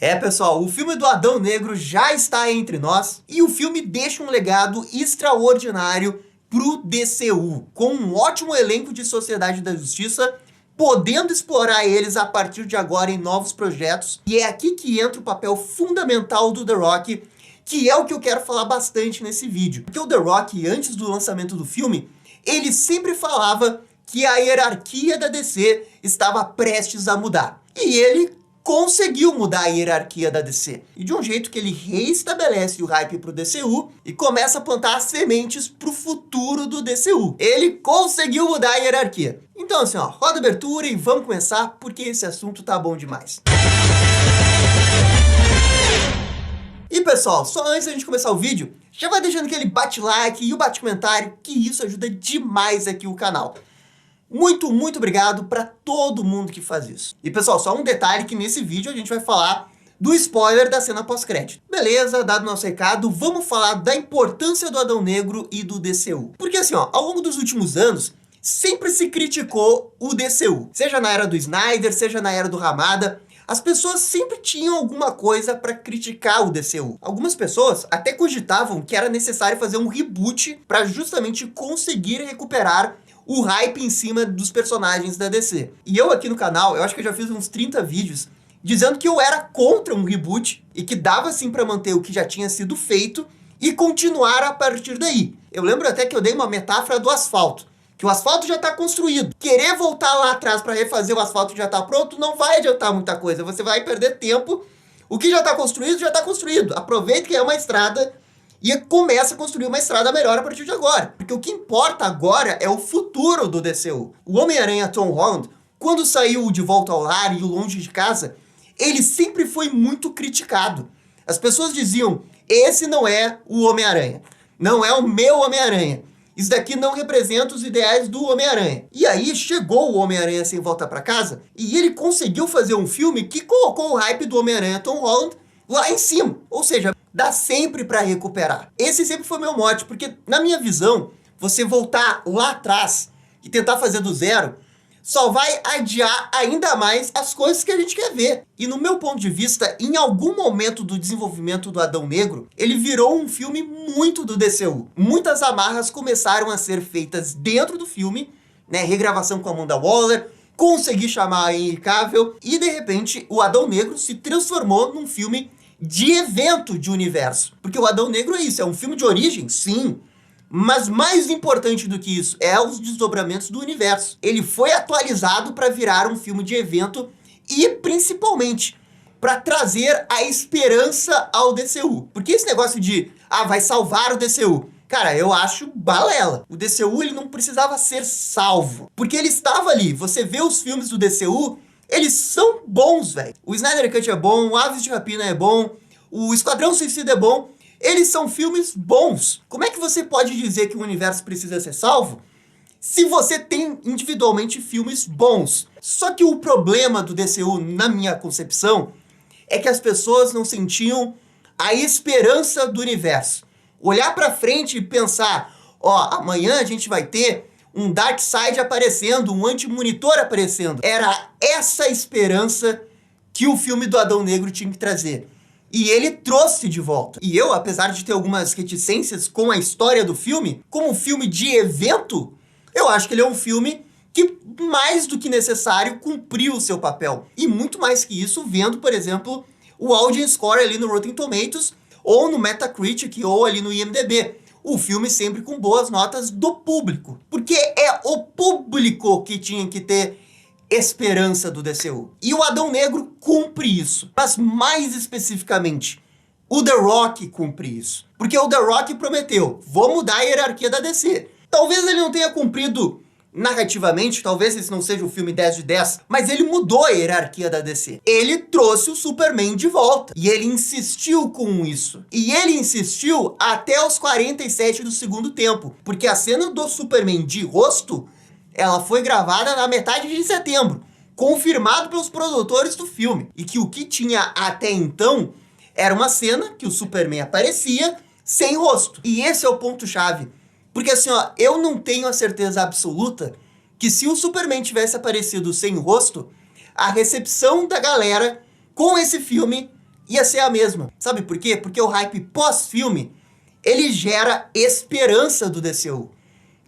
É, pessoal, o filme do Adão Negro já está entre nós e o filme deixa um legado extraordinário pro DCU, com um ótimo elenco de Sociedade da Justiça, podendo explorar eles a partir de agora em novos projetos. E é aqui que entra o papel fundamental do The Rock, que é o que eu quero falar bastante nesse vídeo. Porque o The Rock, antes do lançamento do filme, ele sempre falava que a hierarquia da DC estava prestes a mudar. E ele conseguiu mudar a hierarquia da DC. E de um jeito que ele reestabelece o hype pro DCU e começa a plantar as sementes pro futuro do DCU. Ele conseguiu mudar a hierarquia. Então assim, ó, roda a abertura e vamos começar, porque esse assunto tá bom demais. E pessoal, só antes da gente começar o vídeo, já vai deixando aquele bate-like e o bate-comentário, que isso ajuda demais aqui o canal. Muito obrigado para todo mundo que faz isso. E pessoal, só um detalhe que nesse vídeo a gente vai falar do spoiler da cena pós-crédito. Beleza, dado nosso recado, vamos falar da importância do Adão Negro e do DCU. Porque assim, ó, ao longo dos últimos anos, sempre se criticou o DCU. Seja na era do Snyder, seja na era do Ramada, as pessoas sempre tinham alguma coisa para criticar o DCU. Algumas pessoas até cogitavam que era necessário fazer um reboot para justamente conseguir recuperar o hype em cima dos personagens da DC. E eu aqui no canal, eu acho que eu já fiz uns 30 vídeos dizendo que eu era contra um reboot e que dava sim para manter o que já tinha sido feito e continuar a partir daí. Eu lembro até que eu dei uma metáfora do asfalto, que o asfalto já está construído. Querer voltar lá atrás para refazer o asfalto que já está pronto não vai adiantar muita coisa, você vai perder tempo. O que já está construído, já está construído. Aproveita que é uma estrada e começa a construir uma estrada melhor a partir de agora. Porque o que importa agora é o futuro do DCU. O Homem-Aranha Tom Holland, quando saiu De Volta ao Lar e O Longe de Casa, ele sempre foi muito criticado. As pessoas diziam, esse não é o Homem-Aranha. Não é o meu Homem-Aranha. Isso daqui não representa os ideais do Homem-Aranha. E aí chegou o Homem-Aranha Sem Volta para Casa e ele conseguiu fazer um filme que colocou o hype do Homem-Aranha Tom Holland lá em cima. Ou seja, dá sempre para recuperar. Esse sempre foi meu mote, porque na minha visão, você voltar lá atrás e tentar fazer do zero, só vai adiar ainda mais as coisas que a gente quer ver. E no meu ponto de vista, em algum momento do desenvolvimento do Adão Negro, ele virou um filme muito do DCU. Muitas amarras começaram a ser feitas dentro do filme, né? Regravação com a Amanda Waller, consegui chamar a Henry Cavill, e de repente o Adão Negro se transformou num filme de evento de universo. Porque o Adão Negro é isso, é um filme de origem, sim. Mas mais importante do que isso, é os desdobramentos do universo. Ele foi atualizado para virar um filme de evento e, principalmente, para trazer a esperança ao DCU. Porque esse negócio de, vai salvar o DCU, cara, eu acho balela. O DCU, ele não precisava ser salvo, porque ele estava ali. Você vê os filmes do DCU, eles são bons, velho. O Snyder Cut é bom, o Aves de Rapina é bom, o Esquadrão Suicida é bom. Eles são filmes bons. Como é que você pode dizer que o universo precisa ser salvo se você tem individualmente filmes bons? Só que o problema do DCU, na minha concepção, é que as pessoas não sentiam a esperança do universo. Olhar pra frente e pensar, amanhã a gente vai ter um Darkseid aparecendo, um Anti-Monitor aparecendo. Era essa esperança que o filme do Adão Negro tinha que trazer. E ele trouxe de volta. E eu, apesar de ter algumas reticências com a história do filme, como filme de evento, eu acho que ele é um filme que, mais do que necessário, cumpriu o seu papel. E muito mais que isso, vendo, por exemplo, o audience score ali no Rotten Tomatoes, ou no Metacritic, ou ali no IMDb. O filme sempre com boas notas do público. Porque é o público que tinha que ter esperança do DCU. E o Adão Negro cumpre isso. Mas mais especificamente, o The Rock cumpre isso. Porque o The Rock prometeu, vou mudar a hierarquia da DC. Talvez ele não tenha cumprido narrativamente, talvez esse não seja o filme 10 de 10, mas ele mudou a hierarquia da DC. Ele trouxe o Superman de volta. E ele insistiu com isso. E ele insistiu até os 47 do segundo tempo. Porque a cena do Superman de rosto, ela foi gravada na metade de setembro, confirmado pelos produtores do filme. E que o que tinha até então era uma cena que o Superman aparecia sem rosto. E esse é o ponto-chave. Porque assim, eu não tenho a certeza absoluta que se o Superman tivesse aparecido sem rosto, a recepção da galera com esse filme ia ser a mesma. Sabe por quê? Porque o hype pós-filme, ele gera esperança do DCU.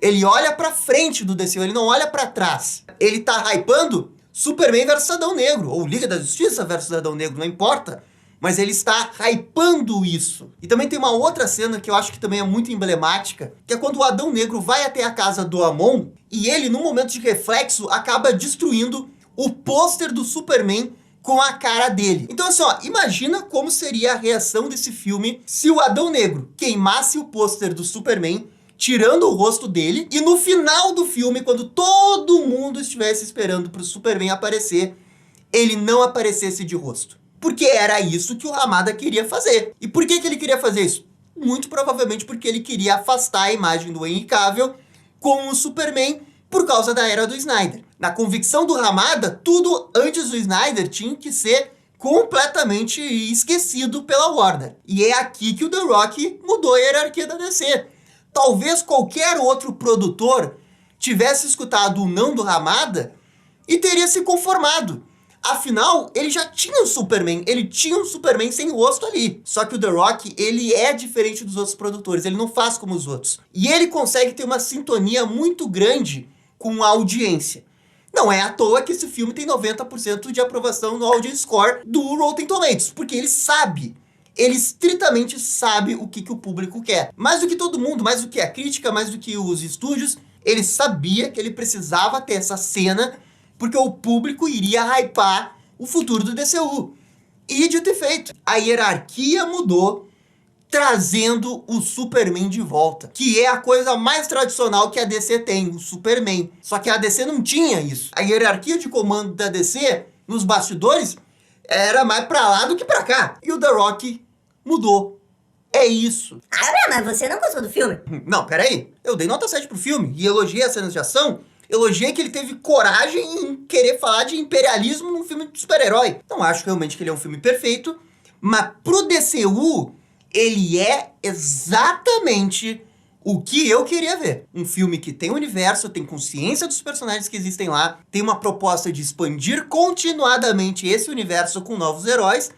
Ele olha pra frente do DCU, ele não olha pra trás. Ele tá hypando Superman versus Adão Negro, ou Liga da Justiça versus Adão Negro, não importa. Mas ele está hypando isso. E também tem uma outra cena que eu acho que também é muito emblemática, que é quando o Adão Negro vai até a casa do Amon, e ele, num momento de reflexo, acaba destruindo o pôster do Superman com a cara dele. Então assim, ó, imagina como seria a reação desse filme se o Adão Negro queimasse o pôster do Superman, tirando o rosto dele, e no final do filme, quando todo mundo estivesse esperando pro Superman aparecer, ele não aparecesse de rosto. Porque era isso que o Hamada queria fazer. E por que ele queria fazer isso? Muito provavelmente porque ele queria afastar a imagem do Henry Cavill com o Superman por causa da era do Snyder. Na convicção do Hamada, tudo antes do Snyder tinha que ser completamente esquecido pela Warner. E é aqui que o The Rock mudou a hierarquia da DC. Talvez qualquer outro produtor tivesse escutado o não do Hamada e teria se conformado. Afinal, ele já tinha o Superman, ele tinha um Superman sem rosto ali. Só que o The Rock, ele é diferente dos outros produtores, ele não faz como os outros. E ele consegue ter uma sintonia muito grande com a audiência. Não é à toa que esse filme tem 90% de aprovação no audience score do Rotten Tomatoes, porque ele estritamente sabe o que o público quer. Mais do que todo mundo, mais do que a crítica, mais do que os estúdios, ele sabia que ele precisava ter essa cena porque o público iria hypar o futuro do DCU. E dito e feito, a hierarquia mudou, trazendo o Superman de volta, que é a coisa mais tradicional que a DC tem, o Superman. Só que a DC não tinha isso. A hierarquia de comando da DC, nos bastidores, era mais pra lá do que pra cá. E o The Rock mudou. É isso. Ah, mas você não gostou do filme? Não, peraí. Eu dei nota 7 pro filme e elogiei as cenas de ação. Elogiei que ele teve coragem em querer falar de imperialismo num filme de super-herói. Não acho realmente que ele é um filme perfeito, mas pro DCU, ele é exatamente o que eu queria ver. Um filme que tem universo, tem consciência dos personagens que existem lá, tem uma proposta de expandir continuadamente esse universo com novos heróis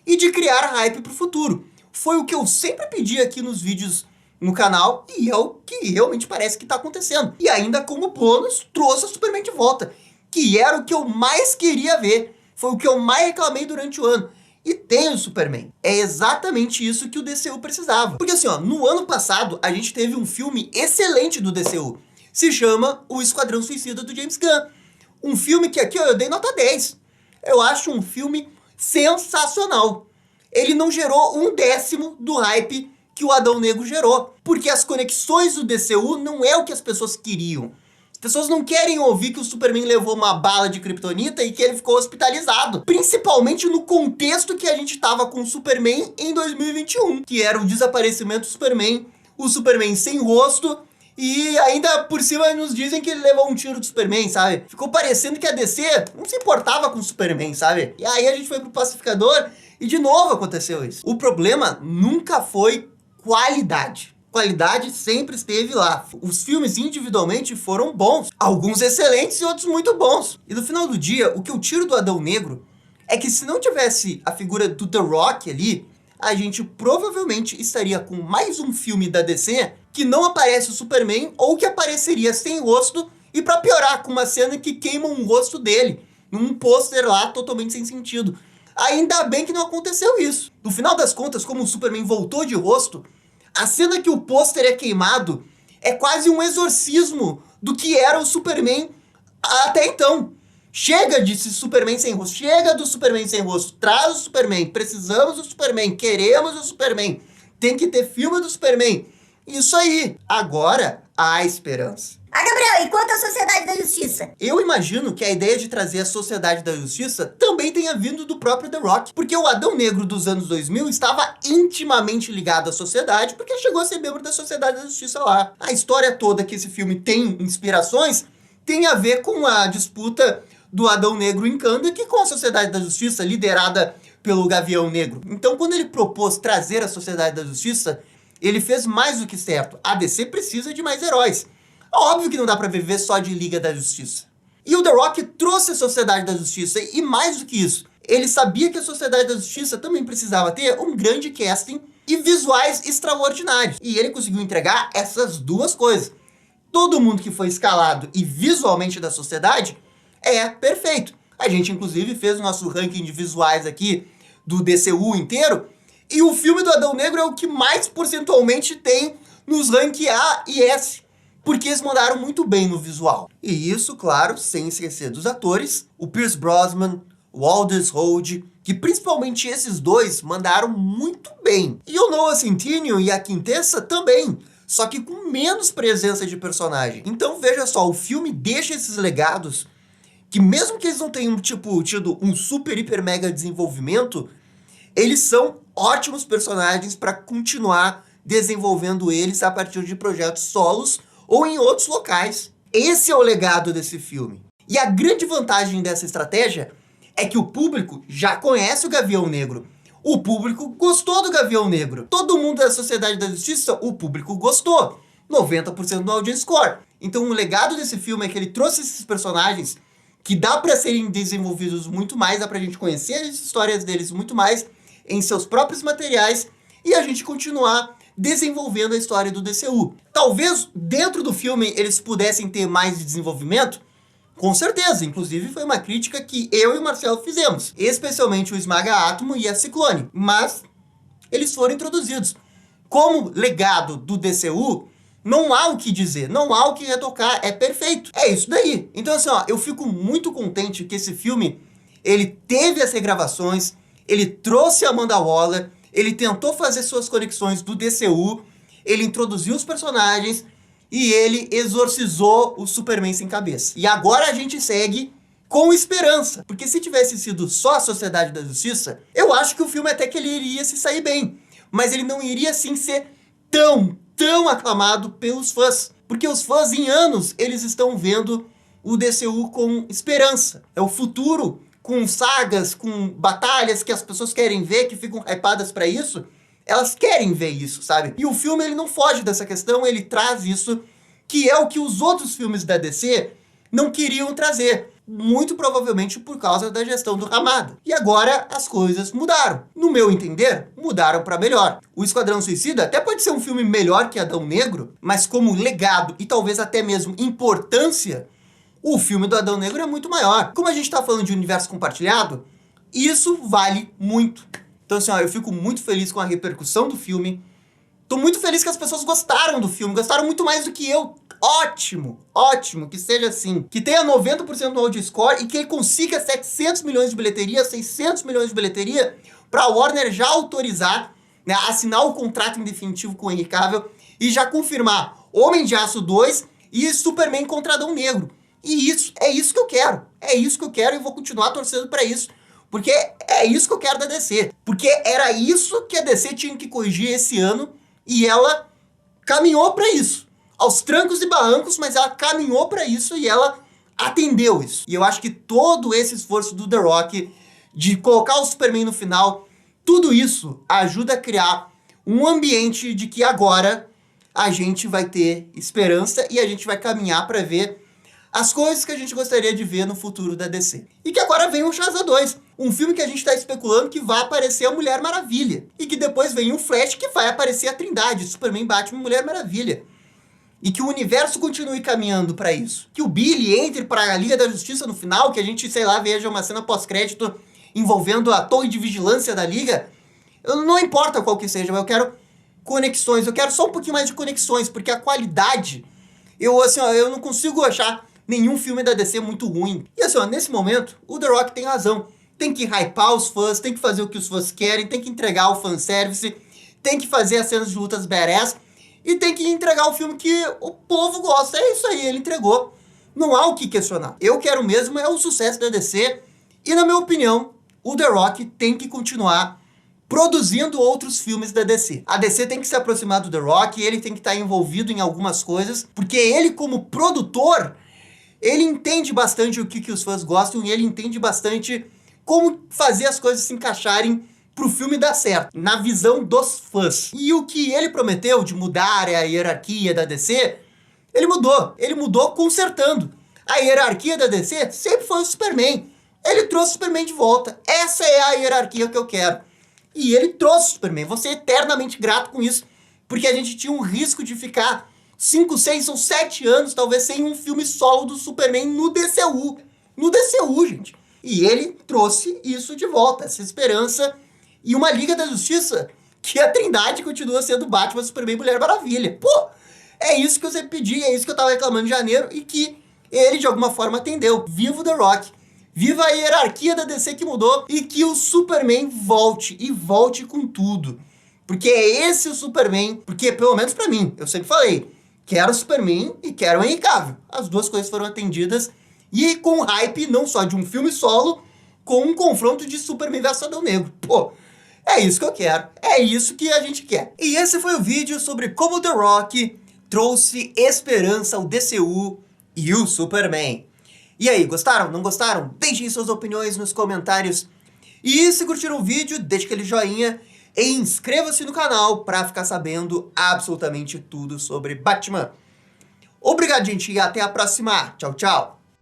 e de criar hype pro futuro. Foi o que eu sempre pedi aqui nos vídeos no canal, e é o que realmente parece que tá acontecendo. E ainda como bônus, trouxe o Superman de volta, que era o que eu mais queria ver. Foi o que eu mais reclamei durante o ano. E tem o Superman. É exatamente isso que o DCU precisava. Porque assim, ó, no ano passado, a gente teve um filme excelente do DCU. Se chama O Esquadrão Suicida do James Gunn. Um filme que aqui, ó, eu dei nota 10. Eu acho um filme sensacional. Ele não gerou 1/10 do hype que o Adão Negro gerou. Porque as conexões do DCU não é o que as pessoas queriam. As pessoas não querem ouvir que o Superman levou uma bala de kryptonita e que ele ficou hospitalizado. Principalmente no contexto que a gente tava com o Superman em 2021. Que era o desaparecimento do Superman, o Superman sem rosto, e ainda por cima nos dizem que ele levou um tiro do Superman, sabe? Ficou parecendo que a DC não se importava com o Superman, sabe? E aí a gente foi pro Pacificador e de novo aconteceu isso. O problema nunca foi qualidade. Qualidade sempre esteve lá. Os filmes individualmente foram bons. Alguns excelentes e outros muito bons. E no final do dia, o que eu tiro do Adão Negro é que se não tivesse a figura do The Rock ali, a gente provavelmente estaria com mais um filme da DC que não aparece o Superman ou que apareceria sem rosto e pra piorar, com uma cena que queima um rosto dele, num pôster lá totalmente sem sentido. Ainda bem que não aconteceu isso. No final das contas, como o Superman voltou de rosto, a cena que o pôster é queimado é quase um exorcismo do que era o Superman até então. Chega de Superman sem rosto, chega do Superman sem rosto, traz o Superman, precisamos do Superman, queremos o Superman, tem que ter filme do Superman. Isso aí, agora há esperança. Ah, Gabriel, e quanto à Sociedade da Justiça? Eu imagino que a ideia de trazer a Sociedade da Justiça também tenha vindo do próprio The Rock, porque o Adão Negro dos anos 2000 estava intimamente ligado à sociedade, porque chegou a ser membro da Sociedade da Justiça lá. A história toda que esse filme tem inspirações tem a ver com a disputa do Adão Negro em Kahndaq com a Sociedade da Justiça, liderada pelo Gavião Negro. Então, quando ele propôs trazer a Sociedade da Justiça, ele fez mais do que certo. A DC precisa de mais heróis. Óbvio que não dá pra viver só de Liga da Justiça. E o The Rock trouxe a Sociedade da Justiça, e mais do que isso, ele sabia que a Sociedade da Justiça também precisava ter um grande casting e visuais extraordinários. E ele conseguiu entregar essas duas coisas. Todo mundo que foi escalado e visualmente da Sociedade é perfeito. A gente, inclusive, fez o nosso ranking de visuais aqui do DCU inteiro, e o filme do Adão Negro é o que mais percentualmente tem nos rank A e S, porque eles mandaram muito bem no visual. E isso, claro, sem esquecer dos atores, o Pierce Brosnan, o Aldous Hodge, que principalmente esses dois mandaram muito bem. E o Noah Centineo e a Quintessa também, só que com menos presença de personagem. Então veja só, o filme deixa esses legados que mesmo que eles não tenham tido um super, hiper, mega desenvolvimento, eles são ótimos personagens para continuar desenvolvendo eles a partir de projetos solos ou em outros locais. Esse é o legado desse filme. E a grande vantagem dessa estratégia é que o público já conhece o Gavião Negro. O público gostou do Gavião Negro. Todo mundo da Sociedade da Justiça, o público gostou. 90% do audience score. Então o legado desse filme é que ele trouxe esses personagens que dá para serem desenvolvidos muito mais, dá pra gente conhecer as histórias deles muito mais em seus próprios materiais e a gente continuar desenvolvendo a história do DCU. Talvez dentro do filme eles pudessem ter mais de desenvolvimento, com certeza, inclusive foi uma crítica que eu e o Marcelo fizemos, especialmente o Esmaga Átomo e a Ciclone, mas eles foram introduzidos. Como legado do DCU, não há o que dizer, não há o que retocar, é perfeito. É isso daí. Então assim, ó, eu fico muito contente que esse filme, ele teve as regravações, ele trouxe a Amanda Waller, ele tentou fazer suas conexões do DCU, ele introduziu os personagens e ele exorcizou o Superman sem cabeça. E agora a gente segue com esperança, porque se tivesse sido só a Sociedade da Justiça, eu acho que o filme até que ele iria se sair bem, mas ele não iria assim ser tão aclamado pelos fãs, porque os fãs em anos, eles estão vendo o DCU com esperança. É o futuro com sagas, com batalhas que as pessoas querem ver, que ficam hypadas pra isso, elas querem ver isso, sabe? E o filme, ele não foge dessa questão, ele traz isso, que é o que os outros filmes da DC não queriam trazer. Muito provavelmente por causa da gestão do Ramada. E agora as coisas mudaram. No meu entender, mudaram para melhor. O Esquadrão Suicida até pode ser um filme melhor que Adão Negro, mas como legado e talvez até mesmo importância, o filme do Adão Negro é muito maior. Como a gente tá falando de universo compartilhado, isso vale muito. Então assim, ó, eu fico muito feliz com a repercussão do filme. Tô muito feliz que as pessoas gostaram do filme, gostaram muito mais do que eu. Ótimo, ótimo, que seja assim. Que tenha 90% no audio score e que ele consiga 700 milhões de bilheteria, 600 milhões de bilheteria, pra Warner já autorizar, né, assinar o contrato em definitivo com o Henry Cavill e já confirmar Homem de Aço 2 e Superman contra Adão Negro. E isso, é isso que eu quero. É isso que eu quero e vou continuar torcendo pra isso. Porque é isso que eu quero da DC. Porque era isso que a DC tinha que corrigir esse ano e ela caminhou pra isso. Aos trancos e barrancos, mas ela caminhou pra isso e ela atendeu isso. E eu acho que todo esse esforço do The Rock de colocar o Superman no final, tudo isso ajuda a criar um ambiente de que agora a gente vai ter esperança e a gente vai caminhar pra ver as coisas que a gente gostaria de ver no futuro da DC. E que agora vem o Shazam 2, um filme que a gente tá especulando que vai aparecer a Mulher Maravilha. E que depois vem o Flash, que vai aparecer a Trindade, Superman, Batman e Mulher Maravilha. E que o universo continue caminhando pra isso. Que o Billy entre pra Liga da Justiça no final, que a gente, sei lá, veja uma cena pós-crédito envolvendo a torre de vigilância da Liga. Não importa qual que seja, eu quero conexões, eu quero só um pouquinho mais de conexões, porque a qualidade, eu não consigo achar nenhum filme da DC muito ruim. E assim, ó, nesse momento, o The Rock tem razão. Tem que hypar os fãs, tem que fazer o que os fãs querem, tem que entregar o fanservice, tem que fazer as cenas de lutas badass, e tem que entregar o filme que o povo gosta. É isso aí, ele entregou. Não há o que questionar. Eu quero mesmo é o sucesso da DC. E na minha opinião, o The Rock tem que continuar produzindo outros filmes da DC. A DC tem que se aproximar do The Rock, ele tem que estar envolvido em algumas coisas, porque ele como produtor, ele entende bastante o que os fãs gostam e ele entende bastante como fazer as coisas se encaixarem pro filme dar certo, na visão dos fãs. E o que ele prometeu de mudar a hierarquia da DC, ele mudou consertando. A hierarquia da DC sempre foi o Superman. Ele trouxe o Superman de volta. Essa é a hierarquia que eu quero. E ele trouxe o Superman. Vou ser eternamente grato com isso. Porque a gente tinha um risco de ficar 5, 6 ou 7 anos, talvez, sem um filme solo do Superman no DCU. No DCU, gente. E ele trouxe isso de volta, essa esperança. E uma Liga da Justiça que a Trindade continua sendo Batman, Superman e Mulher Maravilha. Pô, é isso que eu sempre pedi, é isso que eu tava reclamando em janeiro e que ele, de alguma forma, atendeu. Viva o The Rock. Viva a hierarquia da DC que mudou e que o Superman volte, e volte com tudo. Porque é esse o Superman, porque, pelo menos pra mim, eu sempre falei, quero o Superman e quero o Henry Cavill. As duas coisas foram atendidas e com hype não só de um filme solo, com um confronto de Superman vs Adão Negro. Pô, é isso que eu quero, é isso que a gente quer. E esse foi o vídeo sobre como The Rock trouxe esperança ao DCU e o Superman. E aí, gostaram? Não gostaram? Deixem suas opiniões nos comentários. E se curtiram o vídeo, deixe aquele joinha e inscreva-se no canal para ficar sabendo absolutamente tudo sobre Batman. Obrigado, gente, e até a próxima. Tchau, tchau.